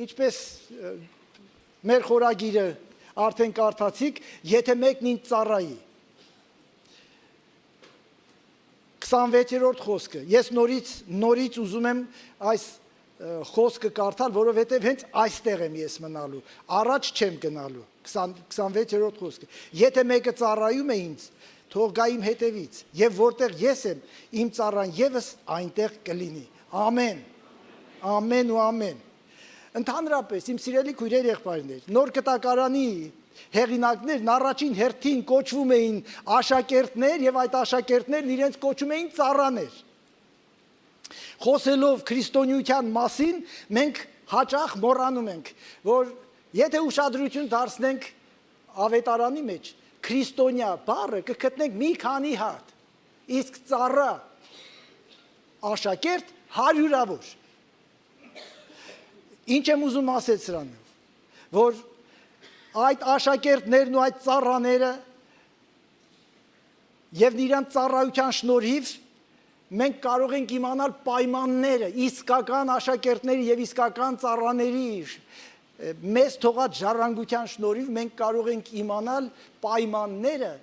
ինչպես մեր խորագիրը արդեն կարդացիք, եթե մեկն ինձ ծառայի։ 26-րդ խոսքը։ Ես նորից ուզում եմ այս խոսքը կարդալ, որովհետև հենց այստեղ եմ ես մնալու, առաջ չեմ գնալու։ 26-րդ խոսքը։ Եթե մեկը ծառայում է ինձ, թող գա իմ հետևից, եւ որտեղ ես եմ, իմ ծառան եւս այնտեղ կլինի։ Ամեն։ Ամեն ու ամեն։ Ընդհանրապես, իմ սիրելի քույրեր, եղբայրներ, նոր կտակարանի հեղինակներն առաջին հերթին կոչվում էին աշակերտներ եւ այդ աշակերտներն իրենց կոչում էին ծառաներ։ Խոսելով քրիստոնեության մասին, մենք հաճախ մոռանում ենք, որ եթե ուշադրություն դարձնենք ավետարանի մեջ, քրիստոնյա բառը կգտնենք մի քանի հատ, իսկ ծառա, աշակերտ հարյուրավոր։ Ինչ եմ ուզում ասել սրանով, որ այդ աշակերտներն ու այդ ծառաները եւ նրանց ծառայության շնորհիվ մենք կարող ենք իմանալ պայմանները, իսկական աշակերտների եւ իսկական ծառաների մեզ թողած ժառանգության շնորհիվ մենք կարող ենք իմանալ պայմանները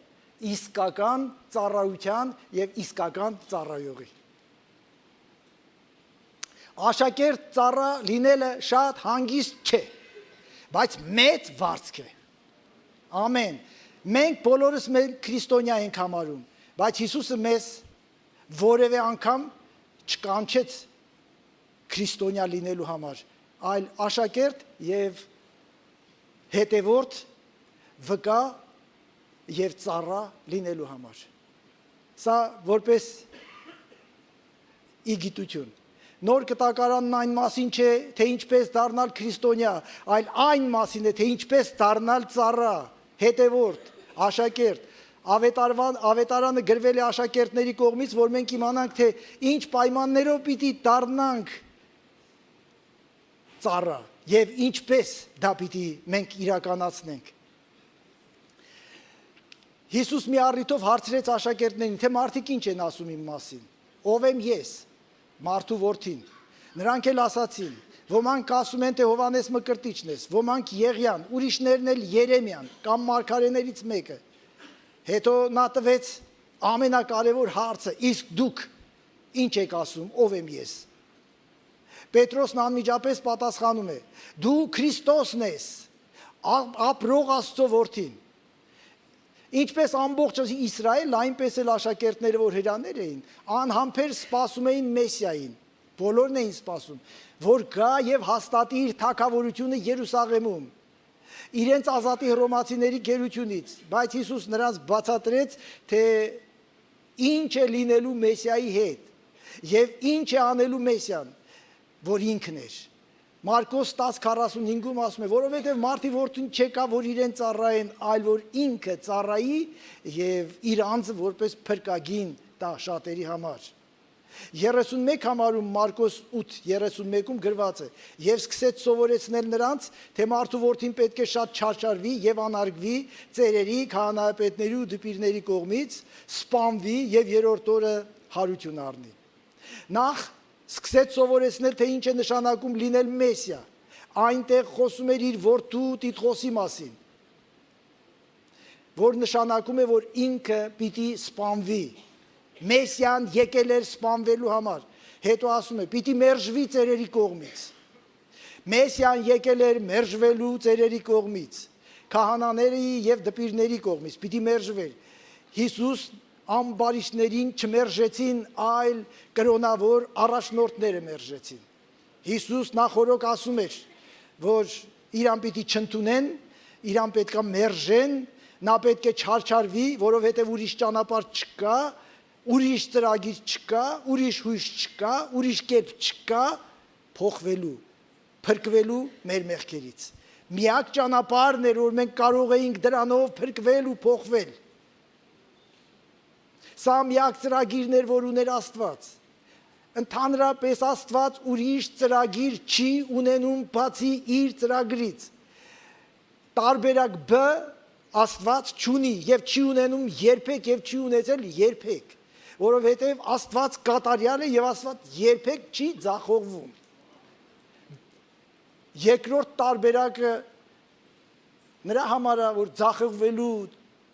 իսկական ծառայության եւ իսկական ծառայողի։ Աշակերտ ծառա լինելը շատ հանգիստ չէ, բայց մեծ վարձք է։ Ամեն։ Մենք բոլորս մեր քրիստոնյա ենք համարում, բայց Հիսուսը մեզ որևէ անգամ չկանչեց քրիստոնյա լինելու համար, այլ աշակերտ եւ հետևորդ, վկա եւ ծառա լինելու համար։ Սա որպես իգիտություն։ Նոր կտակարանն այն մասին չէ, թե ինչպես դառնալ քրիստոնյա, այլ այն մասին է, թե ինչպես դառնալ ծառա, հետևորդ, աշակերտ։ Ավետարանը գրվել է աշակերտների կողմից, որ մենք իմանանք, թե ինչ պայմաններով պիտի դառնանք ծառա եւ ինչպես դա պիտի մենք իրականացնենք։ Հիսուս մի առիթով հարցրեց աշակերտներին, թե մարդիկ ինչ են ասում իմ մասին։ Ով եմ ես։ Մարդու որդին։ Նրանք էլ ասացին, ոմանք ասում են, թե Հովանես Մկրտիչն ես, ոմանք Եղիան, ուրիշներն էլ Երեմիան կամ մարգարեներից մեկը։ Հետո նա տվեց ամենակարևոր հարցը, իսկ դուք ինչ եք ասում, ով եմ ես։ Պետրոսն անմիջապես պատասխանում է, դու Քրիստոսն ես, ապրող Աստծո որդին։ Ինչպես ամբողջ Իսրայել, այնպես էլ աշակերտները, որ հրաներ էին, անհամբեր սպասում էին Մեսիային, բոլորն էին սպասում, որ գա եւ հաստատի իր թագավորությունը Երուսաղեմում, իրենց ազատի հռոմացիների գերությունից, բայց Հիսուս նրանց բացատրեց, թե ինչ է լինելու Մեսիայի հետ եւ ինչ է անելու Մեսիան, որ ինքն էր։ Մարկոս 10:45-ում ասում է, որովհետև մարդի որդին չեկա, որ իրեն ծառայեն, այլ որ ինքը ծառայի եւ իր անձը որպես փրկագին տա շատերի համար։ 31 համարում Մարկոս 8:31-ում գրված է. Եվ սկսեց սովորեցնել նրանց, թե մարդու որդին պետք է շատ չարչարվի եւ անարգվի ծերերի, քահանայապետների ու դպիրների կողմից, սպանվի եւ երրորդ օրը հարություն առնի։ Նախ սկսեց սովորեցնել, թե ինչ է նշանակում լինել Մեսիա, այնտեղ խոսում էր իր որդու Տիտղոսի մասին, որ նշանակում է, որ ինքը պիտի սպանվի, Մեսիան եկել էր սպանվելու համար, հետո ասում է, պիտի մերժվի ծերերի կողմից, Մեսիան եկել էր մերժվելու ծերերի կողմից, քահանաների եւ դպիրների կողմից, պիտի մերժվեր, Հիսուս ամբարիշներին չմերժեցին, այլ կրոնավոր առաջնորդները մերժեցին։ Հիսուս նախորոք ասում էր, որ իրան պիտի չընդունեն, իրան պետք է մերժեն, նա պետք է չարչարվի, որովհետև ուրիշ ճանապարհ չկա, ուրիշ ծրագիր չկա, ուրիշ հույս չկա, ուրիշ կերպ չկա փոխվելու, փրկվելու մեր մեղքերից։ Միակ ճանապարհն էր, որ մենք կարող էինք դրանով փրկվել ու փոխվել։ Սա միակ ծրագիրն էր, որ ուներ Աստված։ Ընդհանրապես Աստված ուրիշ ծրագիր չի ունենում բացի իր ծրագրից։ Տարբերակ B Աստված չունի եւ չի ունենում երբեք եւ չի ունեցել երբեք, որովհետեւ Աստված կատարյալ է եւ Աստված երբեք չի ձախողվում։ Երկրորդ տարբերակը նրա համար է, որ ձախողվելու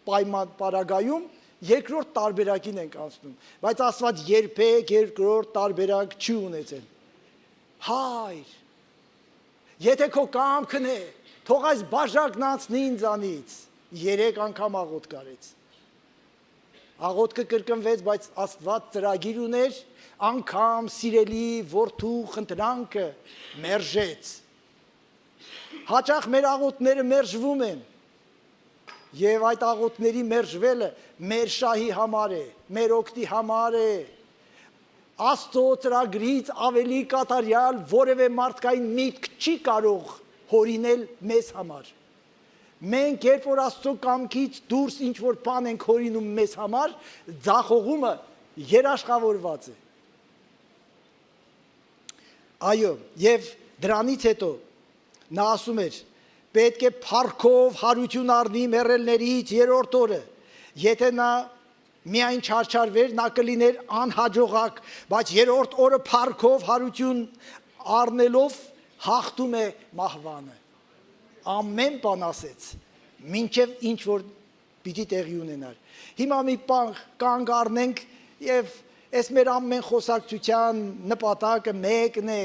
պայման պարագայում երկրորդ տարբերակին ենք անցնում, բայց Աստված երբեք երկրորդ տարբերակ չի ունեցել։ Հայր, եթե քո կամքն է, թող այս բաժակն անցնի ինձանից, 3 անգամ աղոթք արեց։ Աղոթքը կրկնվեց, բայց Աստված ծրագիր ուներ, անգամ սիրելի որդու խնդրանքը մերժեց։ Հաճախ մեր աղոթները մերժվում են, եւ այդ աղոթների մերժվելը մեր շահի համար է, մեր օգտի համար է։ Աստծո ծրագրից ավելի կատարյալ որևէ մարդկային միտք չի կարող հորինել մեզ համար։ Մենք երբ որ Աստծո կամքից դուրս ինչ որ բան ենք հորինում մեզ համար, ձախողումը երաշխավորված է։ Այո, եւ դրանից հետո նա ասում էր. պետք է փառքով հարություն առնի մեռելներից 3-րդ օրը, եթե նա միայն չարչարվեր, նա կլիներ անհաջողակ, բայց 3-րդ օրը փառքով հարություն առնելով հաղթում է մահվանը։ Ամեն բան ասեց, մինչև ինչ որ պիտի տեղի ունենար։ Հիմա մի բան կանգ առնենք եւ այս մեր ամեն խոսակցության նպատակը մեկն է,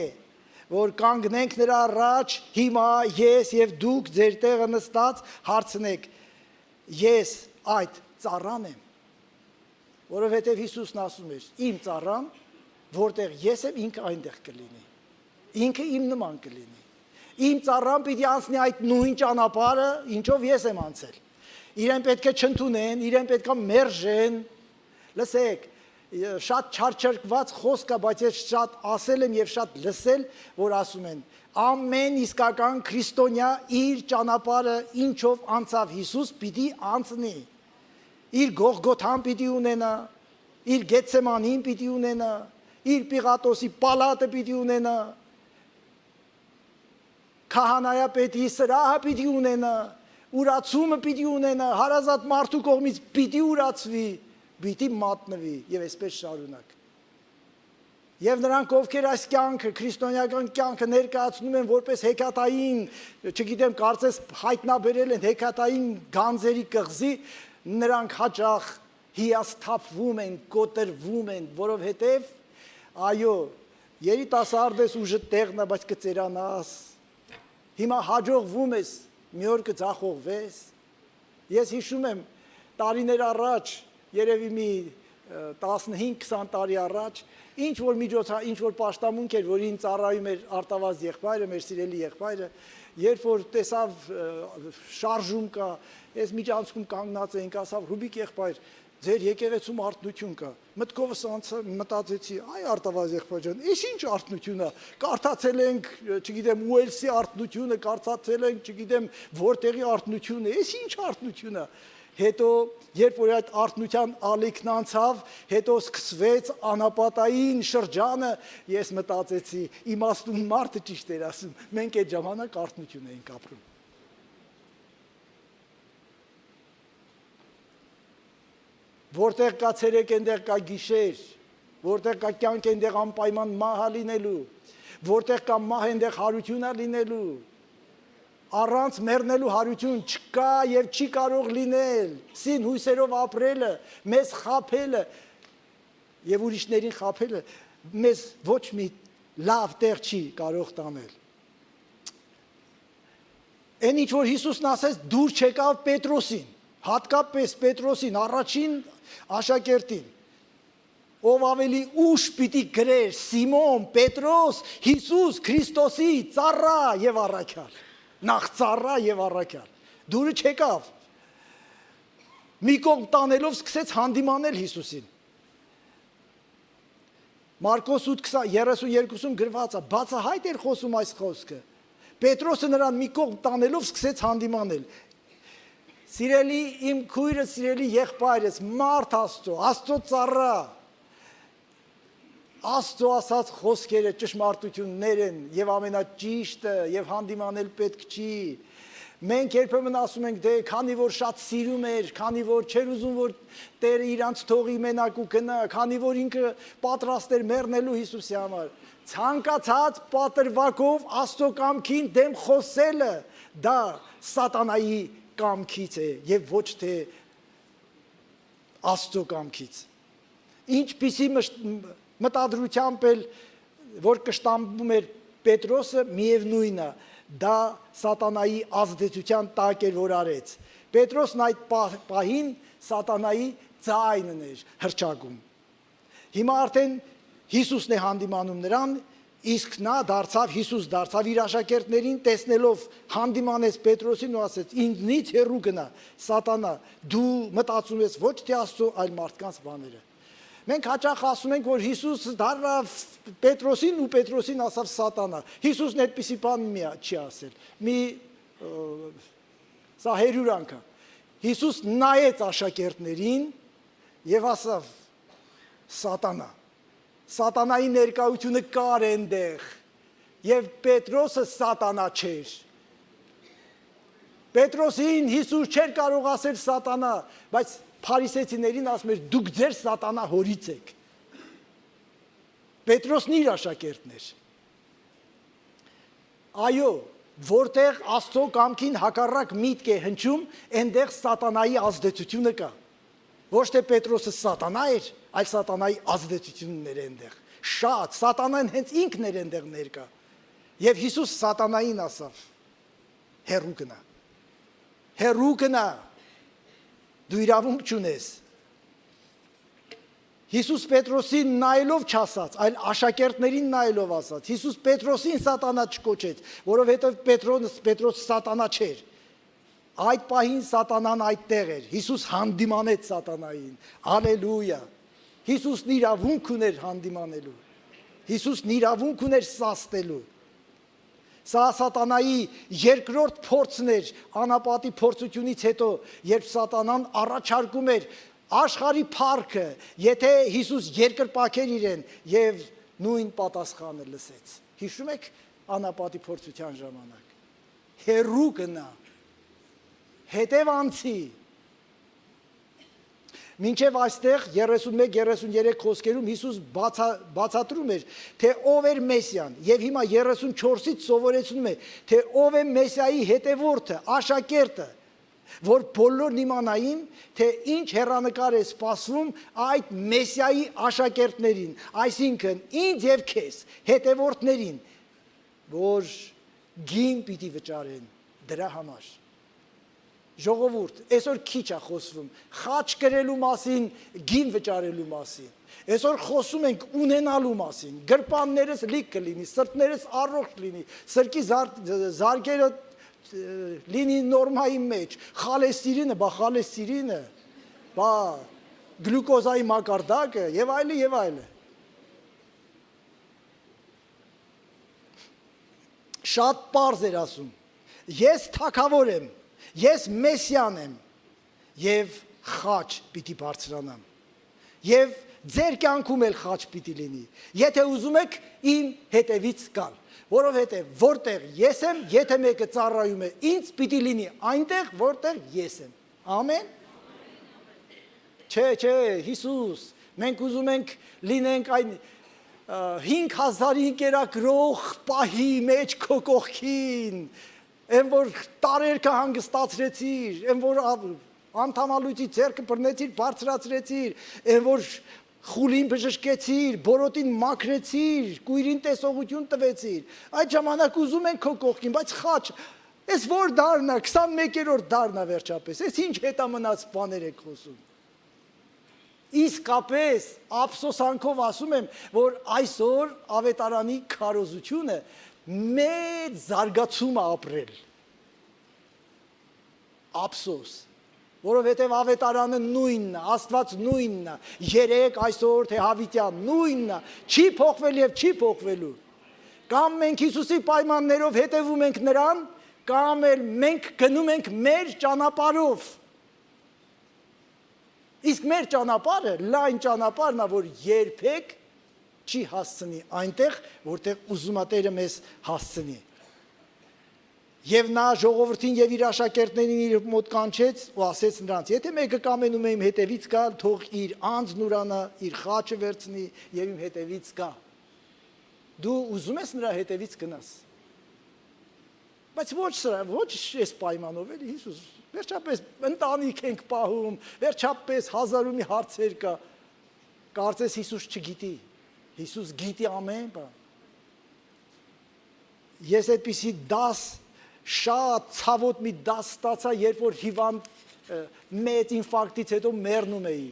որ կանգնենք նրա առաջ, հիմա ես եւ դուք ձեր տեղը նստած հարցնեք, ես այդ ծառան եմ, որովհետեւ Հիսուսն ասում էր, իմ ծառան, որտեղ ես եմ, ինքը այնտեղ կլինի, ինքը իմ նման կլինի, իմ ծառան պիտի անցնի այդ նույն ճանապարհը, ինչով ես եմ անցել, իրեն պետք է չընդունեն, իրեն պետք է մերժեն, լսեք, շատ չարչարված խոսք է, բայց ես շատ ասել եմ եւ շատ լսել, որ ասում են, ամեն իսկական քրիստոնյա իր ճանապարհը ինչով անցավ Հիսուս պիտի անցնի, իր Գողգոթան պիտի ունենա, իր Գեթսեմանին պիտի ունենա, իր Պիղատոսի պալատը պիտի ունենա, քահանայապետի սրահը պիտի ունենա, ուրացումը պիտի ունենա, հարազատ մարդու կողմից պիտի ուրացվի, պիտի մատնվի եւ այսպես շարունակ։ Եվ նրանք, ովքեր այս կյանքը, քրիստոնեական կյանքը ներկայացնում են որպես հեքիաթային, չգիտեմ, կարծես հայտնաբերել են հեքիաթային գանձերի կղզի, նրանք հաճախ հիասթափվում են, կոտրվում են, որովհետեւ այո, երիտասարդ ես ուժը տեղն է, բայց կծերանաս։ Հիմա հաջողվում ես, մի օր կձախողվես։ Ես հիշում եմ տարիներ առաջ, երևի մի 15-20 տարի առաջ, ինչ որ միջոցառում, ինչ որ պաշտամունք էր, որին ծառայում էր Արտավազդ եղբայրը, մեր սիրելի եղբայրը, երբ որ տեսավ շարժում կա, այս միջանցքում կանգնած էինք, ասավ Ռուբիկ եղբայր, ձեր եկեղեցում արթնություն կա։ Մտքովս մտածեցի, այ Արտավազդ եղբայր ջան, այս ինչ արթնություն է։ Կարդացել ենք, չգիտեմ, Ուելսի արթնությունը, կարդացել ենք, չգիտեմ, որտեղի արթնությունը, այս ինչ արթնություն է։ Հետո երբ որ այդ արթնության ալիքն անցավ, հետո սկսվեց անապատային շրջանը, ես մտածեցի, իմաստուն մարդը ճիշտ էր ասում, մենք այդ ժամանակ արթնություն էինք ապրում։ Որտեղ կա ցերեկ, այնտեղ կա գիշեր, որտեղ կա կյանք, այնտեղ անպայման մահ լինելու, որտեղ կա մահ, այնտեղ հարություն լինելու, առանց մեռնելու հարություն չկա եւ չի կարող լինել, սին հույսերով ապրելը, մեզ խաբելը եւ ուրիշներին խաբելը մեզ ոչ մի լավ տեղ չի կարող տանել։ Այն ինչ որ Հիսուսն ասեց, դուր չեկավ Պետրոսին, հատկապես Պետրոսին, առաջին աշակերտին, ով ավելի ուշ պիտի գրեր Սիմոն, Պետրոս, Հիսուս Քրիստոսի ծառա եւ առաքյալ, նախ ծառա եւ առաքյալ, դուրը չեկավ, մի կողմ տանելով սկսեց հանդիմանել Հիսուսին։ Մարկոս 8:32-ում գրված է, բացահայտ էր խոսում այս խոսքը, Պետրոսը նրան մի կողմ տանելով սկսեց հանդիմանել։ Սիրելի իմ քույրը, սիրելի եղբայրս, մարդ Աստծո, Աստծո ծառա, Աստծո ասած խոսքերը ճշմարտություններ են եւ ամենաճիշտը եւ հանդիմանել պետք չի։ Մենք երբեմն ասում ենք, դե քանի որ շատ սիրում էր, քանի որ չէր ուզում որ Տերը իրանց թողի մենակ ու գնա, քանի որ ինքը պատրաստ էր մեռնելու Հիսուսի համար։ ցանկացած պատրվակով Աստծո կամքին դեմ խոսելը դա սատանայի կամքից է եւ ոչ թե Աստծո կամքից։ Ինչպիսի մտադրությամբ էլ որ կշտամբում էր Պետրոսը, միևնույնն է, դա սատանայի ազդեցության տակ էր որ արեց։ Պետրոսն այդ պահին սատանայի ձայնն էր հռչակում։ Հիմա արդեն Հիսուսն է հանդիմանում նրան, իսկ նա Հիսուս դարձավ իր աշակերտներին, տեսնելով հանդիմանեց Պետրոսին ու ասեց. ինձնից հեռու գնա, սատանա, դու մտածում ես ոչ թե Աստծո, այլ մարդկանց բաները։ Մենք հաճախ ասում ենք, որ Հիսուս դառավ Պետրոսին ու Պետրոսին ասավ սատանա։ Հիսուսն այդպիսի բան չի ասել։ Սա հերյուրանք է։ Հիսուս նայեց աշակերտներին եւ ասավ սատանա։ Սատանայի ներկայությունը կար այնտեղ եւ Պետրոսը սատանա չէր։ Պետրոսին Հիսուս չէր կարող ասել սատանա, բայց փարիսեցիներին ասում էր դուք ձեր սատանա հորից եք։ Պետրոսն իր աշակերտն էր։ Այո, որտեղ Աստծո կամքին հակառակ միտք է հնչում, այնտեղ սատանայի ազդեցությունը կա։ Ոչ թե Պետրոսը սատանա էր, այլ սատանայի ազդեցությունն էր այնտեղ։ Շատ սատանան հենց ինքն էր այնտեղ ներկա։ Եվ Հիսուս սատանային ասավ. հեռու գնա։ Հեռու գնա։ Դու իրավունք չունես։ Հիսուս Պետրոսին նայելով չասաց, այլ աշակերտներին նայելով ասաց։ Հիսուս Պետրոսին սատանա չկոչեց, որովհետև Պետրոս սատանա չէր։ Այդ պահին սատանան այդտեղ էր։ Հիսուս հանդիմանեց սատանային։ Հալելույա։ Հիսուսն իրավունք ուներ հանդիմանելու։ Հիսուսն իրավունք ուներ սաստելու։ Սա սատանայի երկրորդ փորձն էր անապատի փորձությունից հետո, երբ սատանան առաջարկում էր աշխարհի փառքը, եթե Հիսուս երկրպագեր իրեն եւ նույն պատասխանը լսեց։ Հիշում եք անապատի փորձության ժամանակ։ Հեռու գնա։ Հետևանցի։ Մինչև այստեղ 31-33 խոսքերում Հիսուս բացատրում էր, թե ով էր Մեսիան, եւ հիմա 34-ից սովորեցնում է, թե ով է Մեսիայի հետևորդը, աշակերտը, որ բոլորն իմանային, թե ինչ հեռանկար է սպասվում այդ Մեսիայի աշակերտներին, այսինքն ինձ եւ քեզ, հետևորդներին, որ գին պիտի վճարեն դրա համար։ Ժողովուրդ, այսօր քիչ է խոսվում խաչ կրելու մասին, գին վճարելու մասին։ Այսօր խոսում ենք ունենալու մասին, գրպաններս լիք կլինի, սրտներս առողջ լինի, սրկի զարկերը լինի նորմայի մեջ, խալեստիրինը, խալեստիրինը, գլյուկոզայի մակարդակը եւ այլը եւ այլը։ Շատ պարզ էր ասում։ Ես թագավոր եմ, ես Մեսիան եմ եւ խաչ պիտի բարձրանամ։ Եվ ձեր կյանքում էլ խաչ պիտի լինի։ Եթե ուզում եք իմ հետևից գալ, որովհետեւ որտեղ ես եմ, եթե մեկը ծառայում է ինձ, պիտի լինի այնտեղ, որտեղ ես եմ։ Ամեն։ Չէ, Հիսուս, մենք ուզում ենք լինենք այն 5000-ին կերակրող պահի մեջ քո կողքին, այն որ տարերքը հանգստացրեցիր, այն որ անդամալույցի ձեռքը բռնեցիր, բարձրացրեցիր, այն որ խուլին բժշկեցիր, բորոտին մաքրեցիր, կույրին տեսողություն տվեցիր, այդ ժամանակ ուզում ենք քո կողքին, բայց խաչ, այս որ դառնա, 21-րդ դառնա վերջապես, այս ինչ հետամնաց բաներ եք խոսում։ Իսկապես ափսոսանքով ասում եմ, որ այսօր ավետարանի քարոզությունը մեծ զարգացում է ապրել։ Ափսոս, որովհետև ավետարանը նույնն է, Աստված նույնն է, երեք այսօր թե հավիտյան նույնն է, չի փոխվել եւ չի փոխվելու։ Կամ մենք Հիսուսի պայմաններով հետևում ենք նրան, կամ էլ մենք գնում ենք մեր ճանապարհով։ Իսկ մեր ճանապարհը լայն ճանապարհն է, որ երբեք չի հասցնի այնտեղ, որտեղ ուզումատերը մեզ հասցնի։ Եվ նա ժողովրդին եւ իր աշակերտներին իր մոտ կանչեց ու ասեց նրանց. եթե մեկը կամենում է իմ հետևից գալ, թող իր անձն ուրանա, իր խաչը վերցնի եւ իմ հետևից գա։ Դու ուզում ես նրա հետևից գնաս։ Բայց ոչ սրա, ոչ այս պայմանով էլի Հիսուս, վերջապես ընտանիք ենք պահում, վերջապես հազարումի հարցեր կա։ Կարծես Հիսուս չգիտի։ Հիսուս գիտի ամեն բան։ Ես այդպիսի դաս շատ ցավոտ մի դաս ստացա, երբ որ հիվանդ մեծ ինֆարկտից հետո մեռնում էի։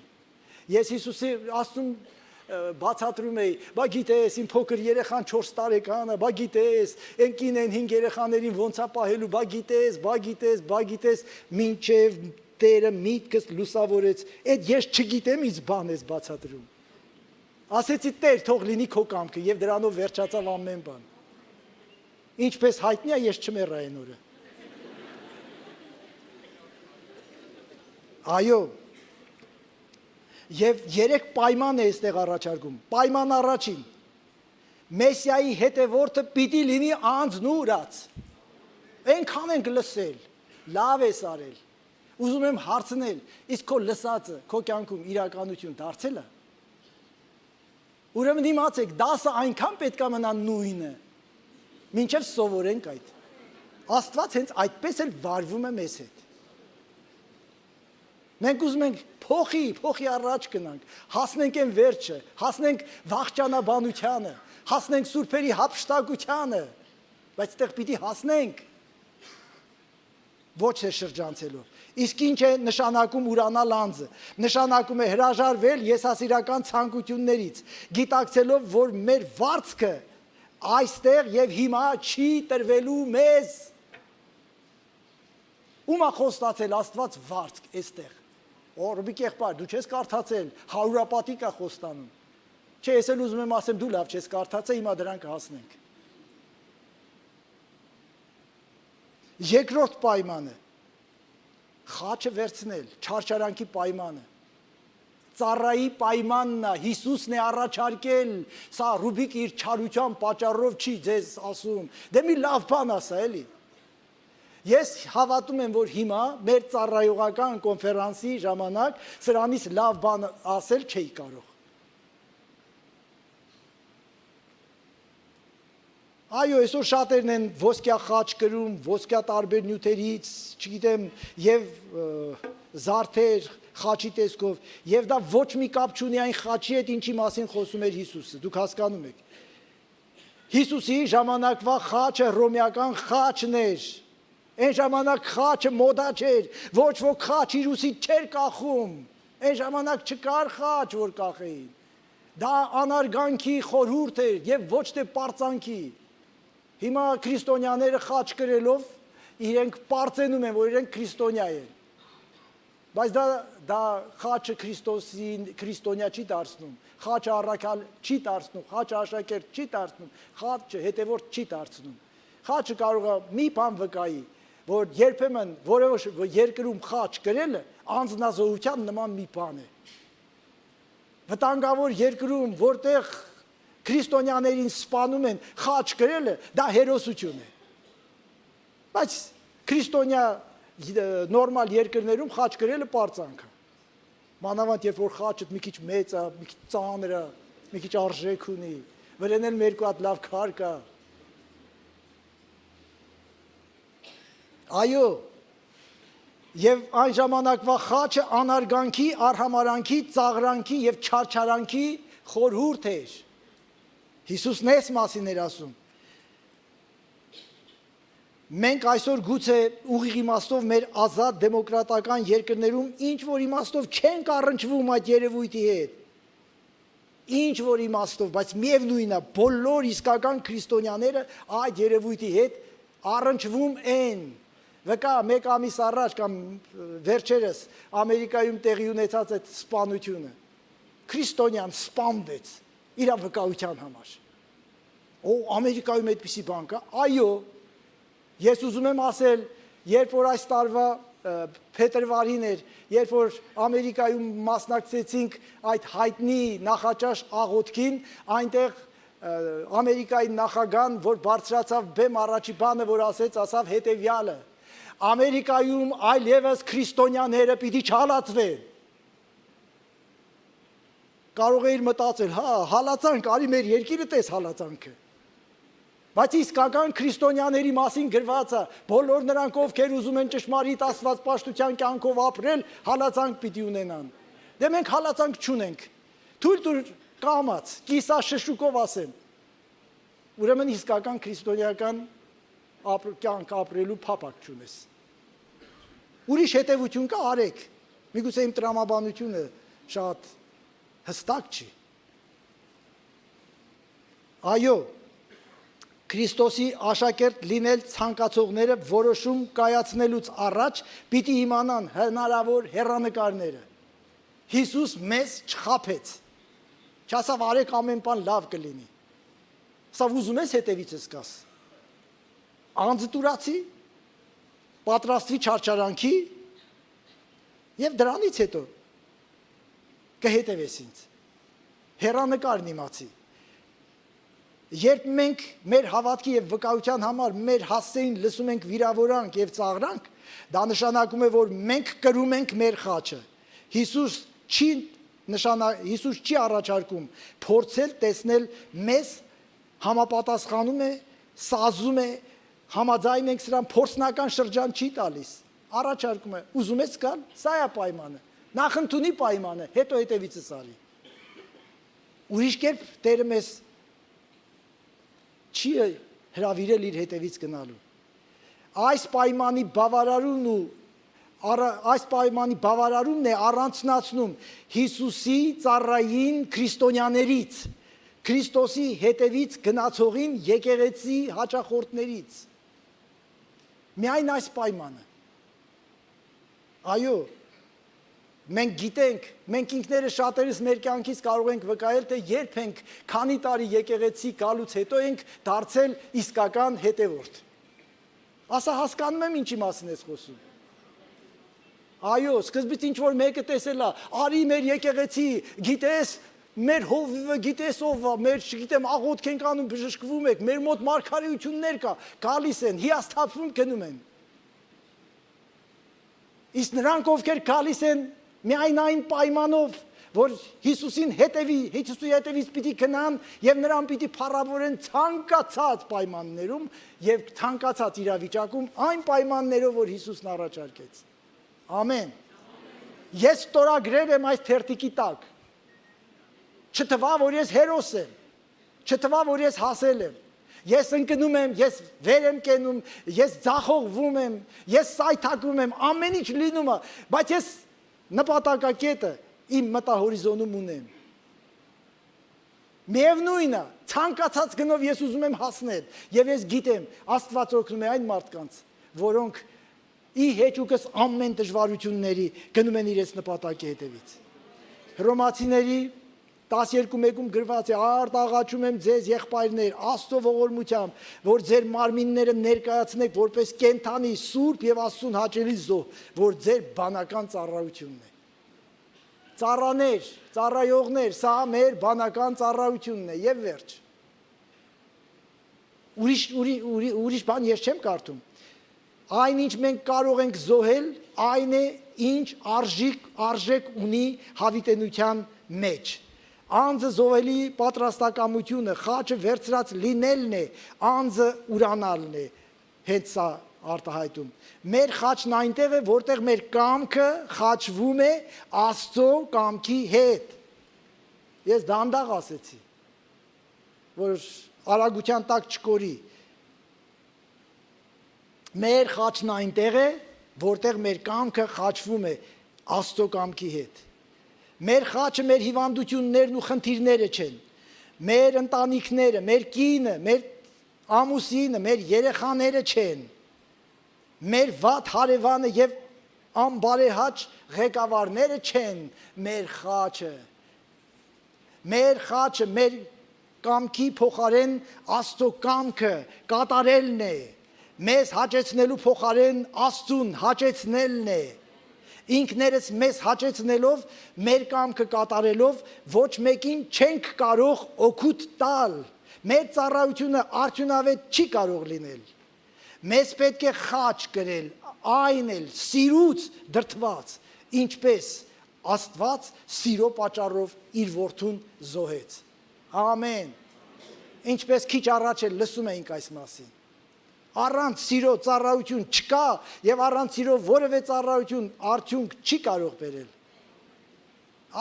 Ես Հիսուսի ասում բացատրում էի, բա գիտես, իմ փոքր երեխան 4 տարեկանը, բա գիտես, այն կինեն 5 երեխաներին ոնց է պահելու, բա գիտես, մինչև Տերը միտքս լուսավորեց, այդ ես չգիտեմ ինչ բան ես բացատրում։ Ասեցի Տեր, թող լինի քո կամքը, եւ դրանով վերջացավ ամեն բան։ Ինչպես հայտնի է, ես չմեռա այն օրը։ Այո։ Եվ 3 պայման է այստեղ առաջարկում։ Պայման առաջին. Մեսիայի հետևորդը պիտի լինի անձնուրաց։ Այնքան ենք լսել, լավ ես արել։ Ուզում եմ հարցնել, իսկ քո լսածը քո կյանքում իրականություն դարձել է։ Ուրեմն իմացեք, դասը այնքան պետք է մնա նույնը, մինչև սովորենք այդ։ Աստված հենց այդպես էլ վարվում է մեզ հետ։ Մենք ուզում ենք փոխի առաջ գնանք, հասնենք այն վերջը, հասնենք վախճանաբանությանը, հասնենք սուրբերի հափշտակությանը, բայց այդտեղ պիտի հասնենք, ոչ թե շրջանցելով։ Իսկ ինչ է նշանակում ուրանալ անձը։ Նշանակում է հրաժարվել եսասիրական ցանկություններից, գիտակցելով, որ մեր վարձքը այստեղ եւ հիմա չի տրվելու մեզ։ Ումա խոստացել Աստված վարձք այստեղ։ Օրբիկ եղբայր, դու չես կարդացել, հարուրապատիկ է խոստանում։ Չէ, ես էլ ուզում եմ ասեմ, դու լավ չես կարդացել, հիմա դրան կհասնենք։ Երկրորդ պայմանը, խաչը վերցնել, չարչարանքի պայմանը, ծառայի պայմանն է, Հիսուսն է առաջարկել, սա Ռուբիկ իր չարության պատճառով չի ձեզ ասում, դե մի լավ բան ասա էլի։ Ես հավատում եմ, որ հիմա մեր ծառայողական կոնֆերանսի ժամանակ սրանից լավ բան ասել չէի կարող։ Այո, այսօր շատերն են ոսկյա խաչ կրում, ոսկյա տարբեր նյութերից, չգիտեմ, եւ զարդեր խաչի տեսքով, եւ դա ոչ մի կապ չունի այն խաչի հետ, ինչի մասին խոսում էր Հիսուսը, դուք հասկանում եք։ Հիսուսի ժամանակվա խաչը հռոմեական խաչն էր։ Այն ժամանակ խաչը մոդա չէր, ոչ ոք խաչ իր ուսից չէր կախում, այն ժամանակ չկար խաչ, որ կախեին, դա անարգանքի խորհուրդ էր և ոչ թե պարծանքի, հիմա քրիստոնյաները խաչ կրելով, իրենք պարծենում են, որ իրենք քրիստոնյա են, բայց դա խաչը քրիստոնյա չի դարձնում, խաչը առաքյալ չի դարձնում, խաչը աշակերտ չի դարձնում, խաչը հետևորդ չի դարձնում, խաչը կարող է մի բան վկայի, որ երբեմն որոշ երկրում խաչ կրելը անձնազոհության նման մի բան է։ Վտանգավոր երկրում, որտեղ քրիստոնյաներին սպանում են, խաչ կրելը դա հերոսություն է։ Բայց քրիստոնյա նորմալ երկրներում խաչ կրելը պարծանք է։ Մանավանդ երբ որ խաչը մի քիչ մեծ է, մի քիչ ծանր է, մի քիչ արժեք ունի, վրան էլ երկու հատ լավ քար կա։ Այո, եւ այն ժամանակվա խաչը անարգանքի, արհամարանքի, ծաղրանքի եւ չարչարանքի խորհուրդ էր։ Հիսուսն էս մասին էր ասում։ Մենք այսօր գուցե ուղիղ իմաստով մեր ազատ դեմոկրատական երկրներում ինչ որ իմաստով չենք առնչվում այդ երևույթի հետ։ Ինչ որ իմաստով, բայց միևնույնն է, բոլոր իսկական քրիստոնյաները այդ երևույթի հետ առնչվում են։ Վկա մեկ ամիս առաջ կամ վերջերս Ամերիկայում տեղի ունեցած այդ սպանությունը, քրիստոնյան սպանվեց իր վկայության համար։ Ամերիկայում այդպիսի բան կա, այո, ես ուզում եմ ասել, երբ որ այս տարվա փետրվարին էր, երբ որ Ամերիկայում մասնակցեցինք այդ հայտնի նախաճաշ աղոթքին, այնտեղ Ամերիկայի նախագահան, որ բարձրացավ բեմ, առաջի բանը, որ ասավ հետևյալը. Ամերիկայում այլևս քրիստոնյաները պիտի չհալածվեն։ Կարող էիր մտածել, հա, հալածանք, արի մեր երկիրը տես հալածանքը։ Բայց իսկական քրիստոնյաների մասին գրված է, բոլոր նրանք ովքեր ուզում են ճշմարիտ Աստված պաշտության կյանքով ապրել, հալածանք պիտի ունենան։ Դե մենք հալածանք չունենք։ Թույլ տուր կամած, կիսաշշուկով ասեմ։ Ուրեմն իսկական քրիստոնեական կյանք ապրելու փափակ չունես։ Ուրիշ հետևություն կա, արեք։ Միգուցե իմ տրամաբանությունը շատ հստակ չի։ Այո, Քրիստոսի աշակերտ լինել ցանկացողները որոշում կայացնելուց առաջ պիտի իմանան հնարավոր հեռանկարները։ Հիսուս մեզ չխաբեց։ Չասավ արեք ամեն բան լավ կլինի։ Սա ուզում ես հետևիցս կաս։ Անձը տուրացի, պատրաստվի չարչարանքի եւ դրանից հետո կհետևես ինձ։ Հեռանկարն իմացի։ Երբ մենք մեր հավատքի եւ վկայության համար մեր հասցեին լսում ենք վիրավորանք եւ ծաղրանք, դա նշանակում է, որ մենք կրում ենք մեր խաչը։ Հիսուս չի առաջարկում փորձել տեսնել մեզ, համապատասխանում է, սազում է, համաձայն ենք սրան, փորձնական շրջան չի տալիս։ Առաջարկում է, ուզում ես գալ, սա է պայմանը։ Նախընդունի պայմանը, հետո հետևիցս արի։ Ուրիշ կերպ Տերը մեզ չի հրավիրել իր հետևից գնալու։ Այս պայմանի բավարարումն է առանցնացնում Հիսուսի ծառային քրիստոնյաներից, Քրիստոսի հետևից գնացողին եկեղեցի հաճախորդներից։ Միայն այս պայմանը։ Այո, մենք գիտենք, մենք ինքները շատերս մեր կյանքից կարող ենք վկայել, թե երբ ենք քանի տարի եկեղեցի գալուց հետո ենք դարձել իսկական հետևորդ։ Ասա հասկանում եմ ինչի մասին ես խոսում։ Այո, սկզբից ինչ որ մեկը տեսել է, արի մեր եկեղեցի, գիտես, մեր հովիվը գիտես ով է, մեր չգիտեմ աղոթք ենք անում, բժշկվում եք, մեր մոտ մարգարեություններ կա, գալիս են, հիասթափվում գնում են։ Իսկ նրանք ովքեր գալիս են միայն այն պայմանով, որ Հիսուսի հետևից պիտի գնան եւ նրան պիտի փառավորեն ցանկացած պայմաններում եւ ցանկացած իրավիճակում այն պայմաններով, որ Հիսուսն առաջարկեց։ Ամեն։ Ես ստորագրել եմ այս թերթիկի տակ։ Չթվա, որ ես հերոս եմ։ Չթվա, որ ես հասել եմ։ Ես ընկնում եմ, ես վեր եմ կենում, ես ձախողվում եմ, ես սայթակում եմ, ամեն ինչ լինում է, բայց ես նպատակակետը իմ մտահորիզոնում ունեմ։ Միևնույն է, ցանկացած գնով ես ուզում եմ հասնել, եւ ես գիտեմ, Աստված օգնում է այն մարդկանց, որոնք ի հեճուկս ամեն դժվարությունների գնում են իրենց նպատակի հետևից։ Հռոմացիների 12:1-ում գրված է. «Արդ աղաչում եմ ձեզ եղբայրներ, Աստծո ողորմությամբ, որ ձեր մարմինները ներկայացնեք որպես կենդանի, սուրբ եւ Աստծուն հաճելի զոհ, որ ձեր բանական ծառայությունն է»։ Ծառաներ, ծառայողներ, սա մեր բանական ծառայությունն է եւ վերջ։ Ուրիշ բան ես չեմ կարդում։ Այն ինչ մենք կարող ենք զոհել, այն է ինչ արժեք ունի հավիտենության մեջ։ Անձը զոհելի պատրաստակամությունը, խաչը վերցրած լինելն է, անձը ուրանալն է, հենց սա արտահայտում։ Մեր խաչն այնտեղ է, որտեղ մեր կամքը խաչվում է Աստծո կամքի հետ։ Ես դանդաղ ասեցի, որ արագության տակ չկորի։ Մեր խաչն այնտեղ է, որտեղ մեր կամքը խաչվում է Աստծո կամքի հետ։ Մեր խաչը մեր հիվանդություններն ու խնդիրները չեն։ Մեր ընտանիքները, մեր կինը, մեր ամուսինը, մեր երեխաները չեն։ Մեր վատ հարևանը եւ անբարեհաճ ղեկավարները չեն մեր խաչը։ Մեր խաչը մեր կամքի փոխարեն Աստծո կամքը կատարելն է։ Մեզ հաճեցնելու փոխարեն Աստծուն հաճեցնելն է։ Ինքներս մեզ հաճեցնելով, մեր կամքը կատարելով, ոչ մեկին չենք կարող օգուտ տալ։ Մեր ծառայությունը արդյունավետ չի կարող լինել։ Մեզ պետք է խաչ կրել, այն էլ սիրուց դրդված, ինչպես Աստված սիրո պատճառով իր որդուն զոհեց։ Ամեն։ Ինչպես քիչ առաջ էլ լսում էինք այս մասին։ Առանց սիրո ծառայություն չկա եւ առանց սիրո որևէ ծառայություն արդյունք չի կարող բերել։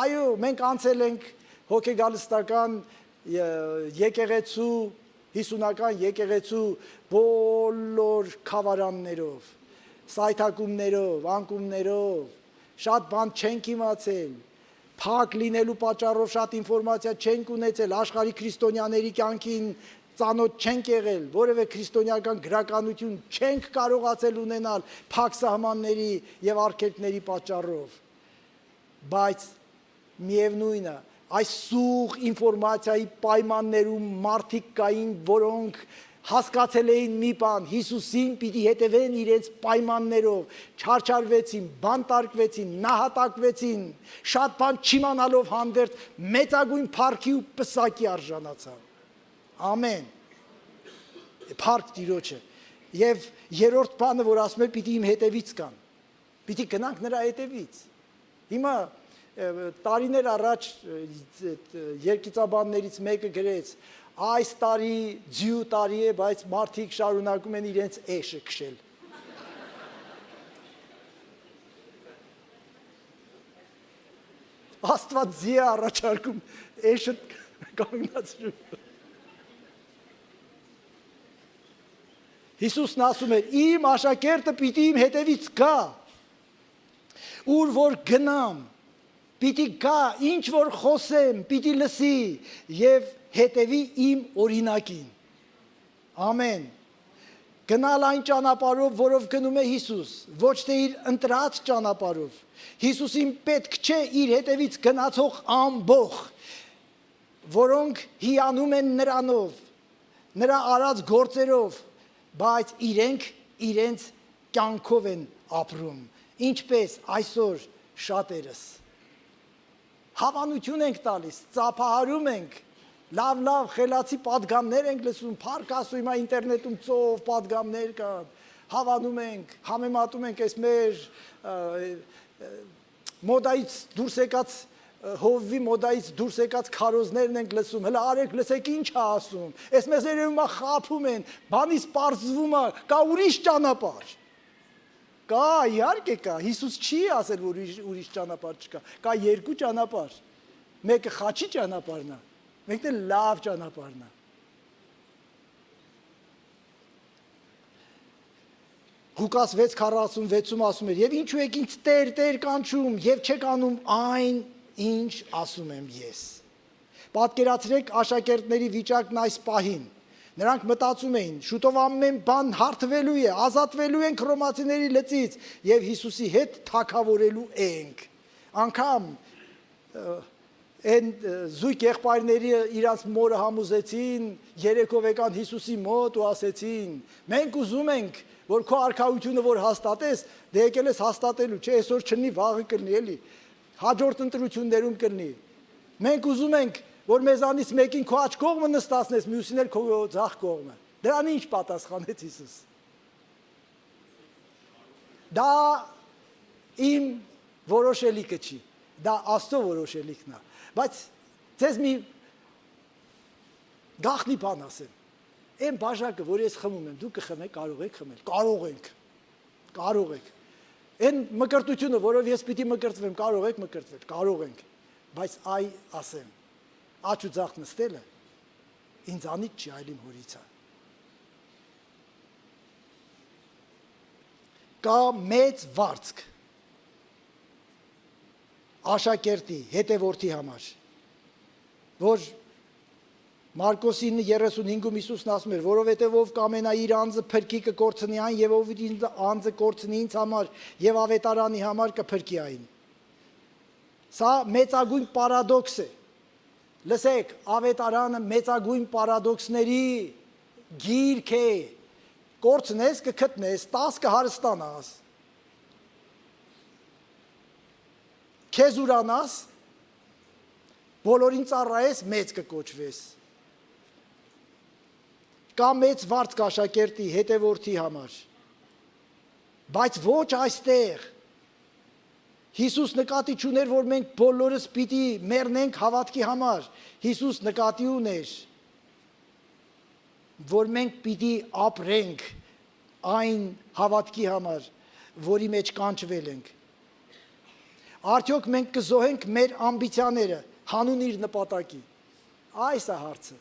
Այո, մենք անցել ենք հոգեգալստական եկեղեցու, հիսունական եկեղեցու բոլոր խավարաններով, սայթակումներով, անկումներով, շատ բան չենք իմացել, փակ լինելու պատճառով շատ ինֆորմացիա չենք ունեցել, աշխարհի քրիստոնյաների կյանքին ծանոթ չենք եղել, որևէ քրիստոնեական գրականություն չենք կարողացել ունենալ փակ սահմանների եւ արգելքների պատճառով։ Բայց միևնույն է, այս սուղ ինֆորմացիայի պայմաններում մարդիկ կային, որոնք հասկացել էին մի բան, Հիսուսին պիտի հետևեն իրենց պայմաններով, չարչարվեցին, բանտարկվեցին, նահատակվեցին, շատ բան չիմանալով հանդերձ մեծագույն փառքի ու պսակի արժանացան։ Ամեն։ Փառք Տիրոջը։ Եվ երրորդ բանը, որ ասում է, պիտի իմ հետևից կան։ Պիտի գնանք նրա հետևից։ Հիմա տարիներ առաջ երկիծաբաններից մեկը գրեց. այս տարի ձյու տարի է, բայց մարդիկ շարունակում են իրենց էշը քշել։ Աստված ձի է առաջարկում էշը կանգնացրու։ Հիսուսն ասում էր. իմ աշակերտը պիտի իմ հետևից գա, ուր որ գնամ, պիտի գա, ինչ որ խոսեմ, պիտի լսի եւ հետևի իմ օրինակին։ Ամեն։ Գնալ այն ճանապարհով, որով գնում է Հիսուս, ոչ թե իր ընտրած ճանապարհով։ Հիսուսին պետք չէ իր հետևից գնացող ամբող, որոնք հիանում են նրանով, նրա արած գործերով, բայց իրենք իրենց կյանքով են ապրում, ինչպես այսօր շատերս։ Հավանություն ենք տալիս, ծափահարում ենք, լավ խելացի պատգամներ ենք լսում, փառք Աստծո, հիմա ինտերնետում ծով պատգամներ կան, հավանում ենք, համեմատում ենք այս մեր մոդայից դուրս եկած հովվի մոդայից դուրս եկած քարոզներն ենք լսում, հələ արեք լսեք ինչ է ասում, այս մեզ երևում է խափում են, բանից պարզվում է, կա ուրիշ ճանապարհ, կա, իհարկե կա, Հիսուս չի ասել, որ ուրիշ ճանապարհ չկա, կա երկու ճանապարհ, մեկը խաչի ճանապարհն է, մեկն էլ լավ ճանապարհն է։ Ղուկաս 6:46-ում ասում էր. եւ ինչու եք ինձ Տեր կանչում եւ չեք անում այն, ինչ ասում եմ ես։ Պատկերացրեք աշակերտների վիճակն այս պահին։ Նրանք մտածում էին, շուտով ամեն բան հարթվելու է, ազատվելու ենք ռոմացիների լծից եւ Հիսուսի հետ թագավորելու ենք։ Անկամ այն զույգ եղբայրները իրանց մորը համոզեցին, երեկով եկան Հիսուսի մոտ ու ասեցին. մենք ուզում ենք, որ քո արքայությունը որ հաստատես, դե եկել ես հաստատելու, չէ, այսօր չնի, վաղը կլինի, էլի, հաջորդ ընտրություններում կլինի։ Մենք ուզում ենք, որ մեզանից մեկին քո աջ կողմը նստացնես, մյուսին էլ քո ձախ կողմը։ Դրան ինչ պատասխանեց Հիսուս։ Դա իմ որոշելիքը չի, դա Աստծո որոշելիքն է, բայց ձեզ մի գաղտնի բան ասեմ։ Այն բաժակը, որ ես խմում եմ, դուք կխմեք, կարող եք խմել, կարող եք։ Այն մկրտությունը, որով ես պիտի մկրտվեմ, կարող եք մկրտվել, կարող ենք, բայց այ ասեմ, աջ ու ձախ նստելը ինձանից չի, այլ իմ հորից է։ Կա մեծ վարձք աշակերտի, հետևորդի համար, որ Մարկոս 9:35-ում Հիսուսն ասում էր, որովհետև ով կամենա իր անձը փրկի կկորցնի այն, եւ ով իր անձը կորցնի ինձ համար եւ ավետարանի համար կփրկի այն։ Սա մեծագույն պարադոքս է։ Լսեք, ավետարանը մեծագույն պարադոքսների գիրք է։ Կորցնես կգտնես, 10 կհարստանաս։ Քեզ ուրանաս, բոլորին ծառայես, մեծ կկոչվես։ Կա մեծ վարձք աշակերտի, հետևորդի համար, բայց ոչ այստեղ։ Հիսուս նկատի չուներ, որ մենք բոլորս պիտի մեռնենք հավատքի համար, Հիսուս նկատի ուներ, որ մենք պիտի ապրենք այն հավատքի համար, որի մեջ կանչվել ենք։ Արդյոք մենք կզոհենք մեր ամբիցիաները հանուն իր նպատակի։ Այս է հարցը։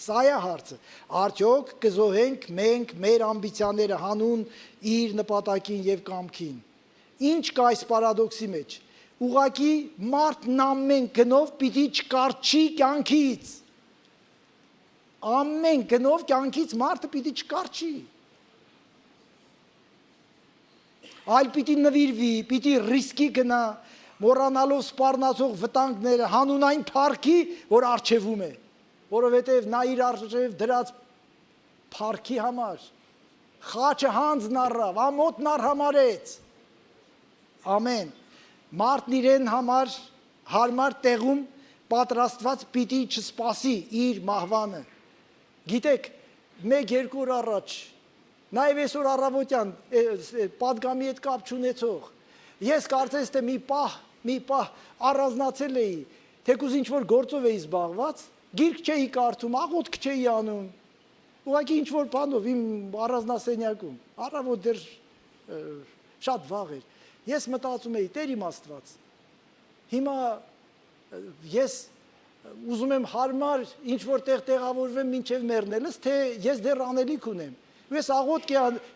Սա է հարցը։ Արդյոք կզոհենք մենք մեր ամբիցիաները հանուն իր նպատակին եւ կամքին։ Ինչ կա այս պարադոքսի մեջ։ Ուղղակի մարդն ամեն գնով պիտի չկարչի կյանքից։ Ամեն գնով կյանքից մարդը պիտի չկարչի։ Այլ պիտի նվիրվի, պիտի ռիսկի գնա, մոռանալով սպառնացող վտանգները հանուն այն փառքի, որ առջևում է, որովհետև նա իր առջև դրած փառքի համար խաչը հանձն առավ, ամոթն արհամարեց։ Ամեն։ Մարդն իրեն համար հարմար տեղում պատրաստված պիտի չսպասի իր մահվանը։ Գիտեք, 1-2 օր առաջ, նաև այսօր առավոտյան պատգամի հետ կապ չունեցող, ես կարծես թե մի պահ առանձնացել էի, թեկուզ ինչ-որ գործով էի զբաղված, գիրք չէի կարդում, աղոթք չէի անում, ուղղակի ինչ-որ բանով իմ առանձնասենյակում, առավոտ դեռ շատ վաղ էր, ես մտածում էի, Տեր իմ Աստված, հիմա ես ուզում եմ հարմար ինչ-որ տեղ տեղավորվեմ մինչև մեռնելս, թե ես դեռ անելիք ունեմ։ Ես աղոթք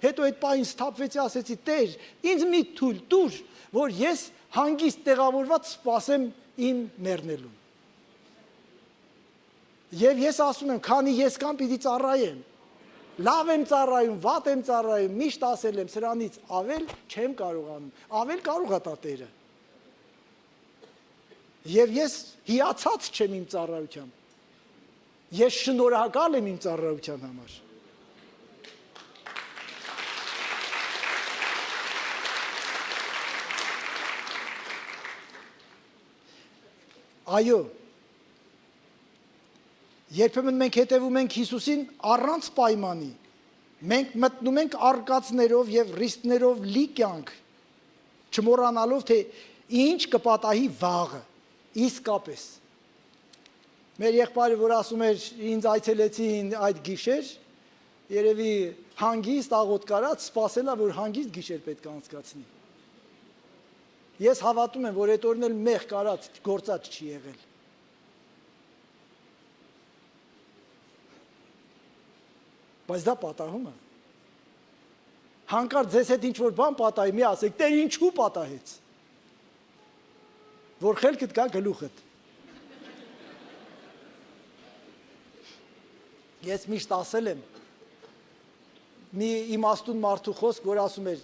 հետո այդ պահին սթափվեցի, ասեցի, Տեր, ինձ մի թույլ տուր, որ ես հանգիստ տեղավորված սպասեմ իմ մեռնելուն։ Եվ ես ասում եմ, քանի ես կամ պիտի ծառայեմ, լավ եմ ծառայում, վատ եմ ծառայում, միշտ ասել եմ, սրանից ավել չեմ կարողանում, ավել կարող է տա Տերը։ Եվ ես հիացած չեմ իմ ծառայությամբ, ես շնորհակալ եմ իմ ծառայության համար։ Այո, երբեմն մենք հետևում ենք Հիսուսին առանց պայմանի, մենք մտնում ենք արկածներով և ռիսկներով լի կյանք, չմոռանալով, թե ինչ կպատահի վաղը, իսկապես։ Մեր եղբայրը, որ ասում էր, ինձ այցելեցին այդ գիշեր, երևի հանգիստ աղոթք արած, սպասելա, որ հանգիստ գիշեր պետք է անցկացնի։ Ես հավատում եմ, որ այդ օրն էլ մեղ կարած գործած չի եղել։ Բայց դա պատահում է։ Հանկարծ ձեզ հետ ինչ-որ բան պատահի, մի ասեք, Տեր ինչու պատահեց։ Որ խելքդ գա գլուխդ։ Ես միշտ ասել եմ, մի իմաստուն մարդու խոսք, որ ասում էր,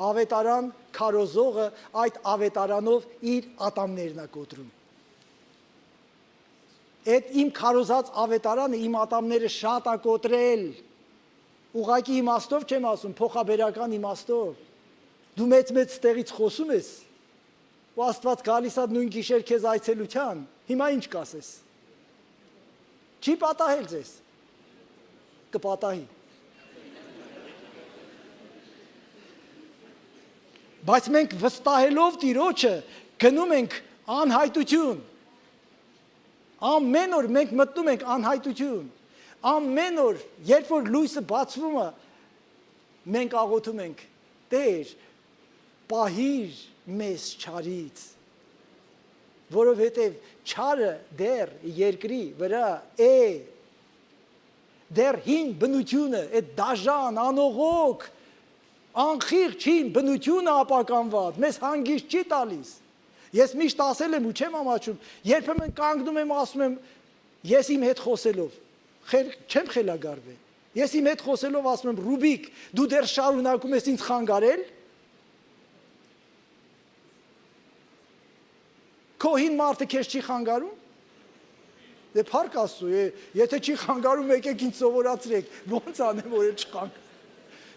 ավետարան քարոզողը այդ ավետարանով իր ատամներն է կոտրում։ Այդ իմ քարոզած ավետարանը իմ ատամները շատ է կոտրել։ Ուղղակի իմաստով չեմ ասում, փոխաբերական իմաստով։ Դու մեծ տեղից խոսում ես, ու Աստված գալիս է նույն գիշեր քեզ այցելության, հիմա ինչ կասես։ Չի պատահել ձեզ։ Կպատահի։ Բայց մենք վստահելով Տիրոջը գնում ենք անհայտություն։ Ամեն օր մենք մտնում ենք անհայտություն։ Ամեն օր, երբ որ լույսը բացվում է, մենք աղոթում ենք, Տեր, պահիր մեզ չարից, որովհետև չարը դեռ երկրի վրա է, դեռ հին բնությունը, այդ դաժան, անողոք, անխիղճ հին բնությունը ապականված, մեզ հանգիստ չի տալիս։ Ես միշտ ասել եմ ու չեմ ամաչում, երբեմն կանգնում եմ, ասում եմ, ես իմ հետ խոսելով, չեմ խելագարվել, ես իմ հետ խոսելով ասում եմ, Ռուբիկ, դու դեռ շարունակում ես ինձ խանգարել, քո հին մարդը քեզ չի խանգարում, դե փառք Աստծո, եթե չի խանգարում, եկեք ինձ սովորացրեք, ոնց անեմ, որ չխանգարեմ,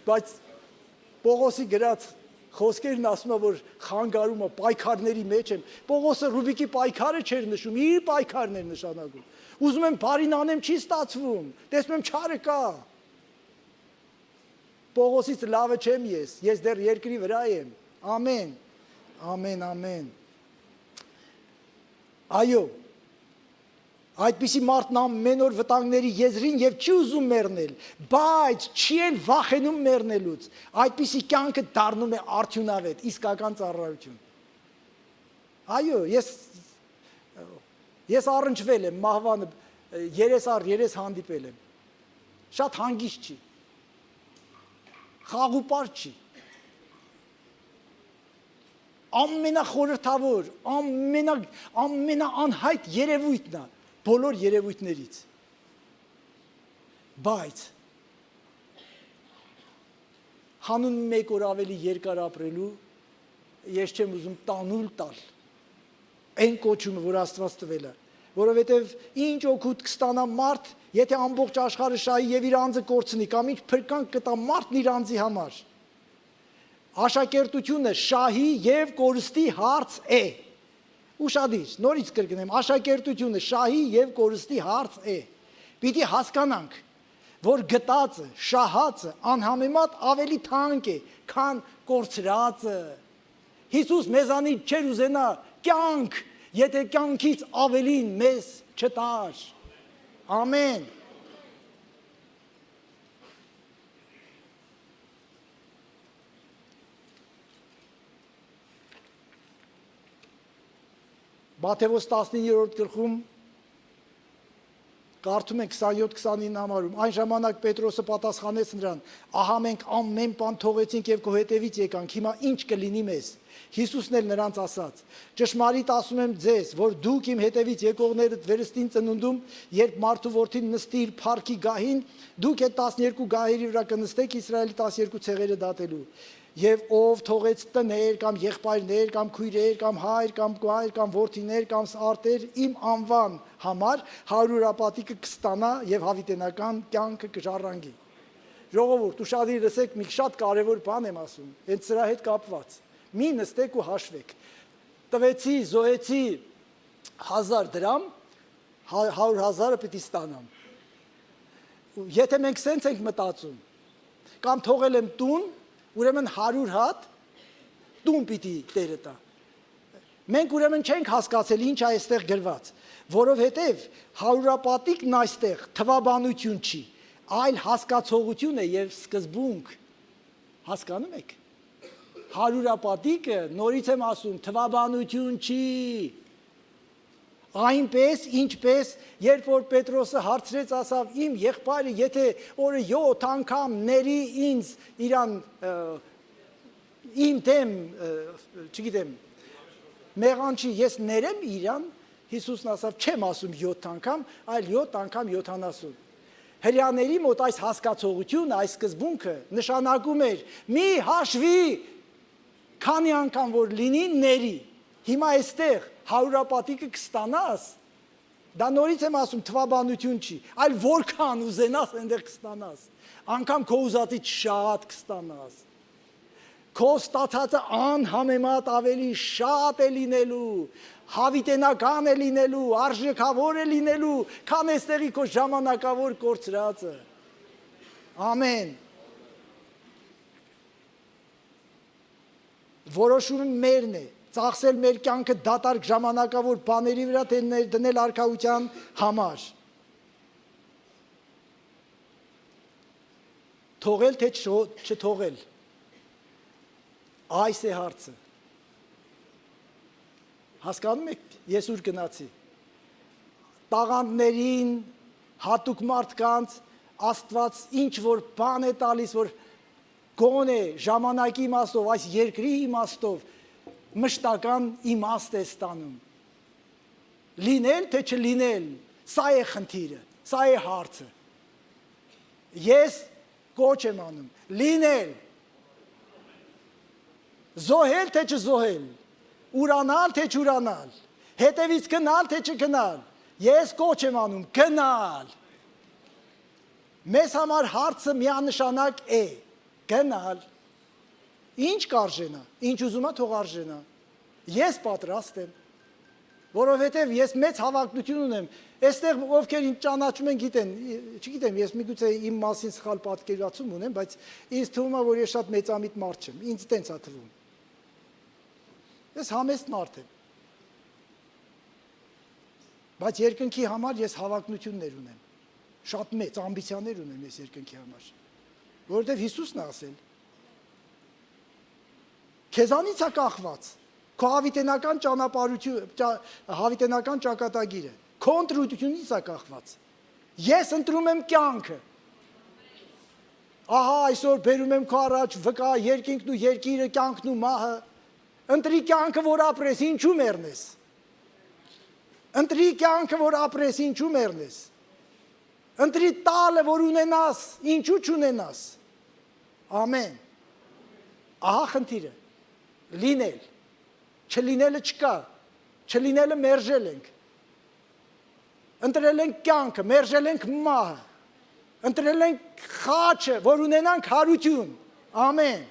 բայց Պողոսի գրած խոսքերն ասում է, որ խանգարումը պայքարների մեջ եմ, Պողոսը Ռուբիկի պայքարը չէր նշում, իր պայքարն էր նշանակում, ուզում եմ բարին անեմ, չի ստացվում, տեսնում եմ չարը կա, Պողոսից լավը չեմ ես դեռ երկրի վրա եմ, ամեն, ամեն, ամեն, այո, Այդպիսի մարդն ամեն օր վտանգների եզրին եւ չի ուզում մեռնել, բայց չի էլ վախենում մեռնելուց։ Այդպիսի կյանքը դառնում է արդյունավետ, իսկական ծառայություն։ Այո, ես առնչվել եմ մահվան 3 առ 3 հանդիպել եմ։ Շատ հանգիստ չի։ Խաղուպար չի։ Ամենախորհրդավոր, ամենաանհայտ երևույթն է բոլոր երևույթներից։ Բայց հանուն մեկ օր ավելի երկար ապրելու ես չեմ ուզում տանուլ տալ այն կոչումը, որ Աստված տվել է, որովհետև ինչ օգուտ կստանա մարդ, եթե ամբողջ աշխարհը շահի եւ իր անձը կորցնի, կամ ինչ փրկանք կտա մարդն իր անձի համար։ Աշակերտությունը շահի եւ կորստի հարց է։ Ուշադիր, նորից կրկնեմ, աշակերտությունը շահի եւ կորստի հարց է։ Պիտի հասկանանք, որ գտածը, շահածը անհամեմատ ավելի թանկ է, քան կորցրածը։ Հիսուս մեզանից չէր ուզենա կյանք, եթե կյանքից ավելին մեզ չտար։ Ամեն։ Մատթեոս 19-րդ գլխում կարդում ենք 27-29 համարում, այն ժամանակ Պետրոսը պատասխանեց նրան, ահա մենք ամեն բան թողեցինք եւ քո հետևից եկանք, հիմա ինչ կլինի մեզ։ Հիսուսն էլ նրանց ասաց. ճշմարիտ ասում եմ ձեզ, որ դուք իմ հետևից եկողներդ վերստին ծնունդում, երբ մարդու որդին նստի իր փառքի գահին, դուք այդ 12 գահերի վրա կնստեք Իսրայելի 12 ցեղերը դատելու։ Եվ ով թողեց տներ կամ եղբայրներ կամ քույրեր կամ հայր կամ գայր կամ որդիներ կամ արտեր իմ անվան համար 100-ապատիկը կստանա եւ հավիտենական կյանքը կժառանգի։ Ժողովուրդ, ուշադիր լսեք, մի շատ կարևոր բան եմ ասում, հենց սրա հետ կապված։ Մի նստեք ու հաշվեք։ Տվեցի, զոհեցի 1000 դրամ, 100,000-ը պիտի ստանամ։ Եթե մենք սենց ենք մտածում, կամ թողել եմ տուն, ուրեմն 100 հատ տուն պիտի տերը տա։ Մենք ուրեմն չենք հասկացել ինչ է այստեղ գրված, որովհետև 100-ապատիկն այստեղ թվաբանություն չի, այլ հասկացողություն է եւ սկզբունք։ Հասկանում եք։ 100-ապատիկը, նորից եմ ասում, թվաբանություն չի։ Այնպես, ինչպես, երբ որ Պետրոսը հարցրեց, ասավ, իմ եղբայրը, եթե օրը 7 անգամ ների ինձ իրան, իմ դեմ, չգիտեմ, մեղանչի, ես ներեմ իրան, Հիսուսն ասավ, չեմ ասում 7 անգամ, այլ 7 անգամ 70։ Հրեաների մոտ այս հասկացողությունը, այս սկզբունքը նշանակում էր, մի հաշվի, քանի անգամ որ լինի, ների։ Հիմա այստեղ 100-ապատիկը կստանաս, դա նորից եմ ասում, թվաբանություն չի, այլ որքան ուզենաս այնտեղ կստանաս, անգամ քո ուզածից շատ կստանաս, քո ստացածը անհամեմատ ավելի շատ է լինելու, հավիտենական է լինելու, արժեքավոր է լինելու, քան այստեղի քո ժամանակավոր կորցրածը։ Ամեն։ Որոշումը մերն է, ծախսել մեր կյանքը դատարկ ժամանակավոր բաների վրա, թե դնել արքայության համար։ Թողել թե չթողել։ Այս է հարցը։ Հասկանում եք, ես ուր գնացի։ Տաղանդներին, հատուկ մարդկանց, Աստված ինչ որ բան է տալիս, որ գոնե ժամանակի իմաստով, այս երկրի իմաստով մշտական իմաստ է ստանում։ Լինել թե չլինել, սա է խնդիրը, սա է հարցը։ Ես կոչ եմ անում, լինել, զոհել թե չզոհել, ուրանալ թե չուրանալ, հետևից գնալ թե չգնալ, ես կոչ եմ անում, գնալ։ Մեզ համար հարցը միանշանակ է, գնալ։ Ինչ կարժենա, ինչ ուզում է թող արժենա, ես պատրաստ եմ, որովհետև ես մեծ հավակնություն ունեմ, այստեղ ովքեր ինձ ճանաչում են գիտեն, չգիտեմ, ես միգուցե իմ մասին սխալ պատկերացում ունեմ, բայց ինձ թվում է, որ ես շատ մեծամիտ մարդ չեմ, ինձ տենց է թվում, ես համեստ մարդ եմ, Բայց երկնքի համար ես հավակնություններ ունեմ։ Շատ մեծ ամբիցիաներ ունեմ ես երկնքի համար։ Որովհետև Հիսուսն է ասել. Քեզանից է կախված քո հավիտենական հավիտենական ճակատագիրը, քո ընտրությունից է կախված։ Ես ընտրում եմ կյանքը։ Ահա այսօր բերում եմ քո առաջ վկա երկինքն ու երկիրը, կյանքն ու մահը։ Ընտրի կյանքը, որ ապրես, ինչու մեռնես։ Ընտրի կյանքը, որ ապրես, ինչու մեռնես։ Ընտրի տալը, որ ունենաս, ինչու չունենաս։ Ամեն։ Ահա խնդիրը։ Լինել, չլինելը չկա, չլինելը մերժել ենք, ընտրել ենք կյանքը, մերժել ենք մահը, ընտրել ենք խաչը, որ ունենանք հարություն, ամեն,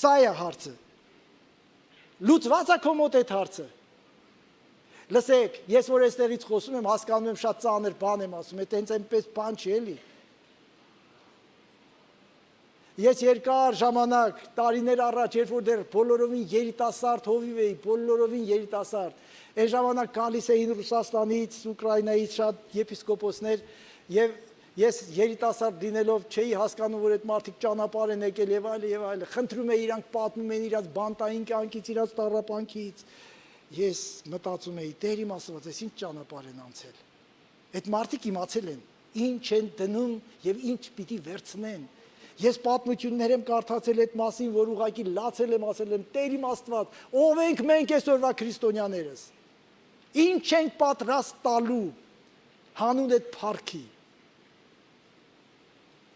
սա է հարցը, լուծված է քո մոտ այդ հարցը, լսեք, ես որ այստեղից խոսում եմ, հասկանում եմ շատ ծանր բան եմ ասում, այդ հենց այնպես բան չի էլի, Ես երկար ժամանակ, տարիներ առաջ, երբ որ դեռ բոլորովին երիտասարդ հովիվ էի, բոլորովին երիտասարդ, այն ժամանակ գալիս էին Ռուսաստանից, Ուկրաինայից շատ եպիսկոպոսներ, եւ ես երիտասարդ լինելով չէի հասկանում, որ այդ մարդիկ ճանապարհ են եկել եւ այլն, խնդրում էի իրանք պատմում են իրաց բանտային կյանքից, իրաց տառապանքից։ Ես մտածում էի, Տեր իմ ասված, այս ինչ ճանապարհ են անցել։ Այդ մարդիկ իմացել են, ինչ են դնում եւ ինչ պիտի վերցնեն։ Ես պատմություններ եմ կարդացել այդ մասին, որ ուղղակի լացել եմ, ասել եմ, Տեր իմ Աստված, ով ենք մենք այսօրվա քրիստոնյաներս։ Ինչ ենք պատրաստ տալու հանուն այդ փառքի։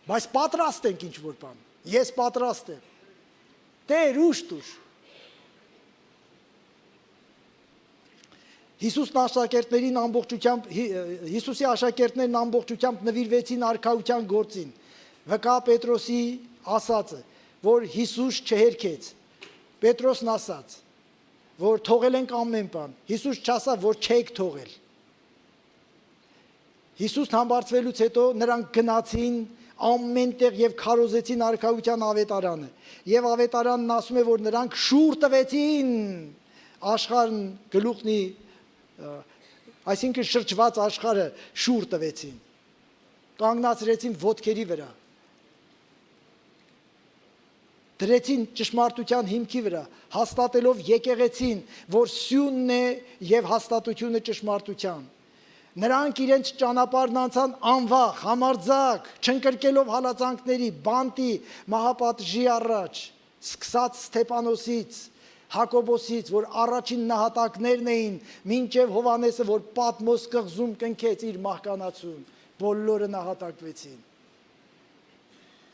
Բայց պատրաստ ենք ինչ որ բան։ Ես պատրաստ եմ։ Տեր ուշ տուր։ Հիսուսի աշակերտներն ամբողջությամբ նվիրվեցին արքայության գործին։ Վկա Պետրոսի ասածը, որ Հիսուս չհերքեց, Պետրոսն ասաց, որ թողել ենք ամեն բան, Հիսուս չասավ, որ չեք թողել։ Հիսուսն համբարձվելուց հետո նրանք գնացին ամենտեղ եւ քարոզեցին արքայության ավետարանը, եւ ավետարանն ասում է, որ նրանք շուռ տվեցին աշխարհն գլուխնի, այսինքն շրջված աշխարհը շուռ տվեցին, կանգնացրեցին ոտքերի վրա, դրեցին ճշմարտության հիմքի վրա, հաստատելով եկեղեցին, որ սյունն է եւ հաստատությունը ճշմարտության։ Նրանք իրենց ճանապարհն անցան անվախ, համարձակ, չընկրկելով հալածանքների, բանտի, մահապատժի առաջ, սկսած Ստեփանոսից, Հակոբոսից, որ առաջին նահատակներն էին, մինչև Հովանեսը, որ Պատմոս կղզում կնքեց իր մահկանացուն, բոլորը նահատակվեցին։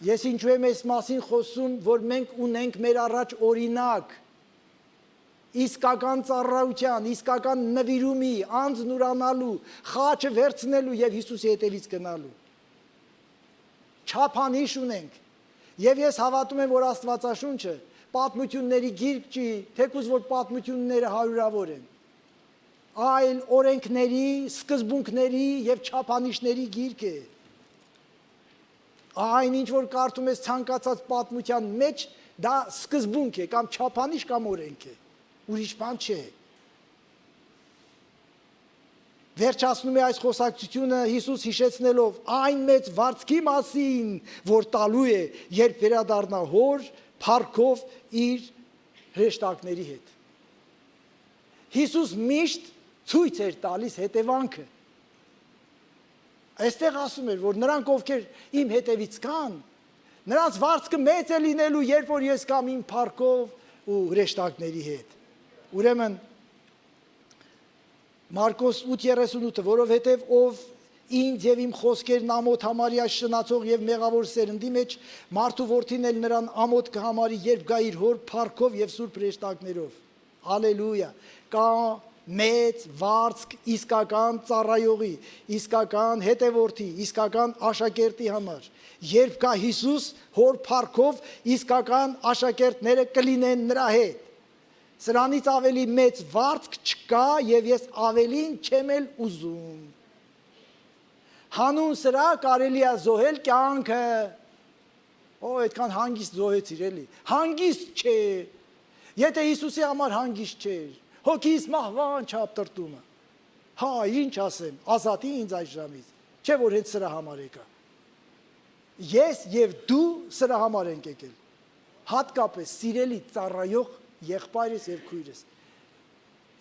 Ես ինչու եմ այս մասին խոսում, որ մենք ունենք մեր առաջ օրինակ, իսկական ծառայության, իսկական նվիրումի, անձն ուրանալու, խաչը վերցնելու եւ Հիսուսի հետևից գնալու։ Չափանիշ ունենք։ Եվ ես հավատում եմ, որ Աստվածաշունչը պատմությունների գիրք չի, թեկուզ որ պատմությունները հարյուրավոր են, այլ օրենքների, սկզբունքների եւ չափանիշների գիրք է։ Այն ինչ որ կարդում ես ցանկացած պատմության մեջ, դա սկզբունք է, կամ չափանիշ, կամ օրենք է, ուրիշ բան չէ։ Վերջացնում է այս խոսակցությունը Հիսուս հիշեցնելով այն մեծ վարձքի մասին, որ տալու է, երբ վերադառնա հոր փառքով իր հրեշտակների հետ։ Հիսուս միշտ ցույց էր տալիս հետևանքը։ Այստեղ ասում էր, որ նրանք ովքեր իմ հետևից կան, նրանց վարձքը մեծ է լինելու, երբ որ ես կամ իմ փառքով ու հրեշտակների հետ։ Ուրեմն Մարկոս 8:38, որովհետև ով ինձ եւ իմ խոսքերն ամոթ համարյա շնացող եւ մեղավոր սերնդի մեջ, մարդու որդին էլ նրան ամոթ կհամարի, երբ գա իր հոր փառքով եւ սուրբ հրեշտակներով։ Հալելույա։ Կա մեծ վարձք իսկական ծառայողի, իսկական հետևորդի, իսկական աշակերտի համար։ Երբ կա Հիսուս, հոր փառքով իսկական աշակերտները կլինեն նրա հետ։ Սրանից ավելի մեծ վարձք չկա եւ ես ավելին չեմ էլ ուզում։ Հանուն սրա կարելի է զոհել կյանքը։ Այդքան հանգիստ զոհեցիր էլի։ Հանգիստ չէ։ Եթե Հիսուսի համար հանգիստ չէր, հոգիս մահվան չափ տրտումը։ Հա, ինչ ասեմ, ազատի ինձ այս ժամից։ Չէ որ հենց սրա համար եկա։ Ես եւ դու սրա համար ենք եկել։ Հատկապես սիրելի ծառայող եղբայրս եւ քույրս։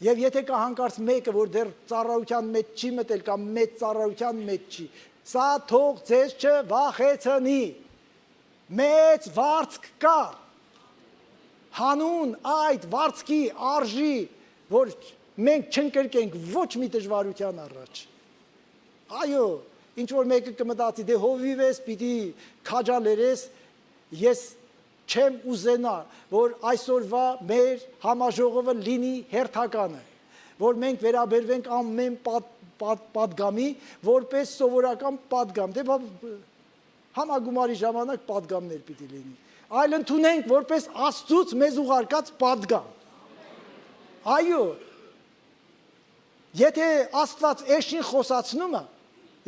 Եվ եթե կա հանկարծ մեկը, որ դեռ ծառայության մեջ չի մտել կամ մեծ ծառայության մեջ չի, սա թող ձեզ չվախեցնի։ Մեծ վարձք կա։ Հանուն այդ վարձքի արժի, որ մենք չընկրկենք ոչ մի դժվարության առաջ։ Այո, ինչ որ մեկը կմտածի, դե հովիվ ես, պիտի քաջալերես, ես չեմ ուզենա, որ այսօրվա մեր համաժողովը լինի հերթականը, որ մենք վերաբերվենք ամեն պատգամի, որպես սովորական պատգամ, դե համագումարի ժամանակ պատգամներ պիտի լինի, այլ ընդունենք որպես Աստծուց մեզ ուղարկած պատգամ։ Այո, եթե Աստված էշին խոսացնում է,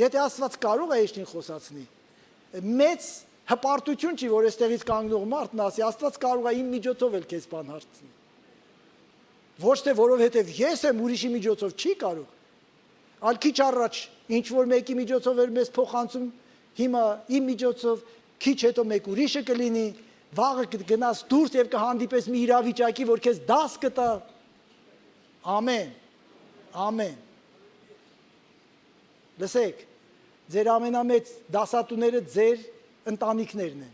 եթե Աստված կարող է էշին խոսացնի, մեծ հպարտություն չի, որ այստեղից կանգնող մարդն ասի, Աստված կարող է իմ միջոցով էլ քեզ բան հարցնի։ Ոչ թե որովհետև ես եմ ուրիշի միջոցով չի կարող, այլ քիչ առաջ ինչ որ մեկի միջոցով էր մեզ փոխանցում, հիմա իմ միջոցով, քիչ հետո մեկ ուրիշը կլինի, վաղը կգնաս դուրս եւ կհանդիպես մի իրավիճակի, որ քեզ դաս կտա։ Ամեն։ Ամեն։ Լսեք, ձեր ամենամեծ դասատուները ձեր ընտանիքներն են,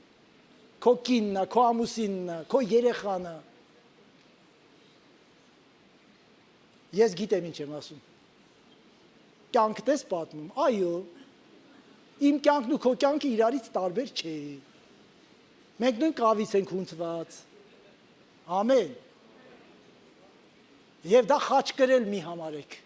քո կինն է, քո ամուսինն է, քո երեխան է։ Ես գիտեմ ինչ եմ ասում։ Կյանքդ ես պատմում, այո, իմ կյանքն ու քո կյանքը իրարից տարբեր չէ։ Մենք նույն կավից ենք հունցված։ Ամեն։ Եվ դա խաչ կրել մի համարեք։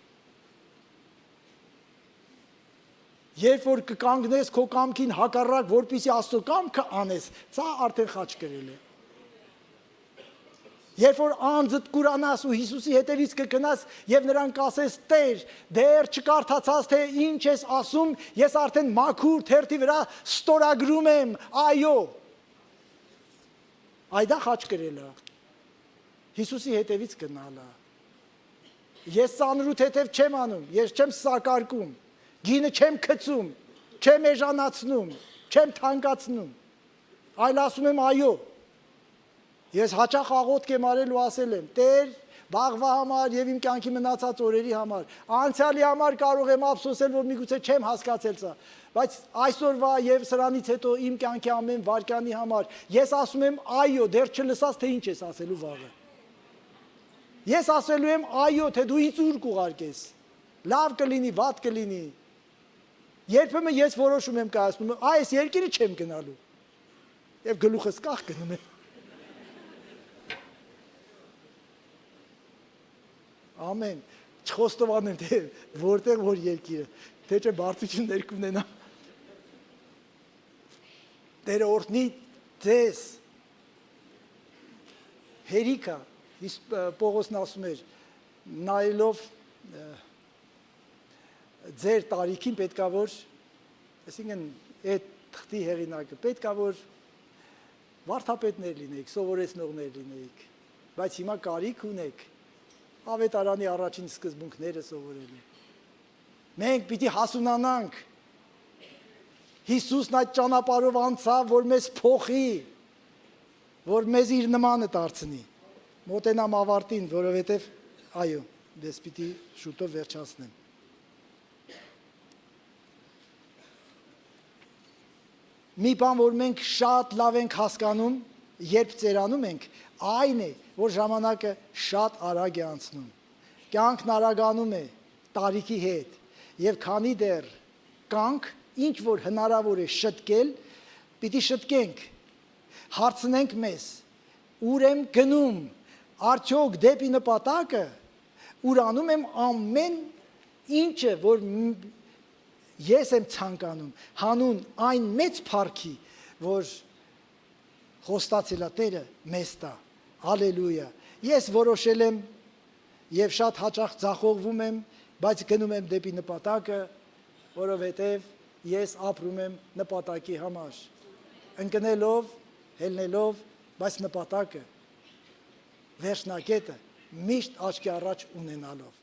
Երբ որ կկանգնես քո կամքին հակառակ, որպեսզի Աստծո կամքը անես, սա արդեն խաչ կրել է։ Երբ որ անձդ կուրանաս ու Հիսուսի հետևից կգնաս եւ նրան կասես. Տեր, դեռ չկարդացած թե ինչ ես ասում, ես արդեն մաքուր թերթի վրա ստորագրում եմ, այո։ Այդա խաչ կրել է։ Հիսուսի հետևից գնալը։ Ես ծանրուտ հետև չեմ անում, ես չեմ սակարկում, գինը չեմ քծում, չեմ էժանացնում, չեմ թանկացնում, այլ ասում եմ այո։ Ես հաճախ աղոթք եմ արել ու ասել եմ. Տեր, վաղվա համար եւ իմ կյանքի մնացած օրերի համար, անցյալի համար կարող եմ ափսոսել, որ միգուցե չեմ հասկացել սա, բայց այսօրվա եւ սրանից հետո իմ կյանքի ամեն վարկյանի համար ես ասում եմ այո, դեռ չլսած թե ինչ ես ասելու վաղը։ Ես ասելու եմ այո, թե դու ինձ ուր կուղարկես, լավ կլինի, վատ կլինի։ Երբեմն ես որոշում եմ կայացնում, այս երկիրը չեմ գնալու։ Եվ գլուխս կախ գնում եմ։ Ամեն, չխոստովանեմ, թե որտեղ որ երկիրը, թե չէ բարձություն կունենամ։ Տերը օրհնի ձեզ։ Հերիքա, Պողոսն ասում էր, նայելով ձեր տարիքին պետքա որ, այսինքն այդ թղթի հեղինակը, պետքա որ վարդապետներ լինեիք, սովորեցնողներ լինեիք, բայց հիմա կարիք ունեք ավետարանի առաջին սկզբունքները սովորելու։ Մենք պիտի հասունանանք։ Հիսուսն այդ ճանապարհով անցավ, որ մեզ փոխի, որ մեզ իր նմանը դարձնի։ Մոտենամ ավարտին, որովհետև այո, ես պիտի շուտով վերջացնեմ։ Մի բան, որ մենք շատ լավ ենք հասկանում, երբ ծերանում ենք, այն է, որ ժամանակը շատ արագ է անցնում։ Կյանքն արագանում է տարիքի հետ, եւ քանի դեռ կանք, ինչ որ հնարավոր է շտկել, պիտի շտկենք, հարցնենք մեզ, ուր եմ գնում, արդյոք դեպի նպատակը, ուրանում եմ ամեն ինչը, որ ես եմ ցանկանում, հանուն այն մեծ փառքի, որ խոստացել է Տերը մեզ տա։ Հալելույա։ Ես որոշել եմ եւ շատ հաճախ ձախողվում եմ, բայց գնում եմ դեպի նպատակը, որովհետեւ ես ապրում եմ նպատակի համար։ Ընկնելով, հելնելով, բայց նպատակը, վերջնակետը միշտ աչքի առաջ ունենալով։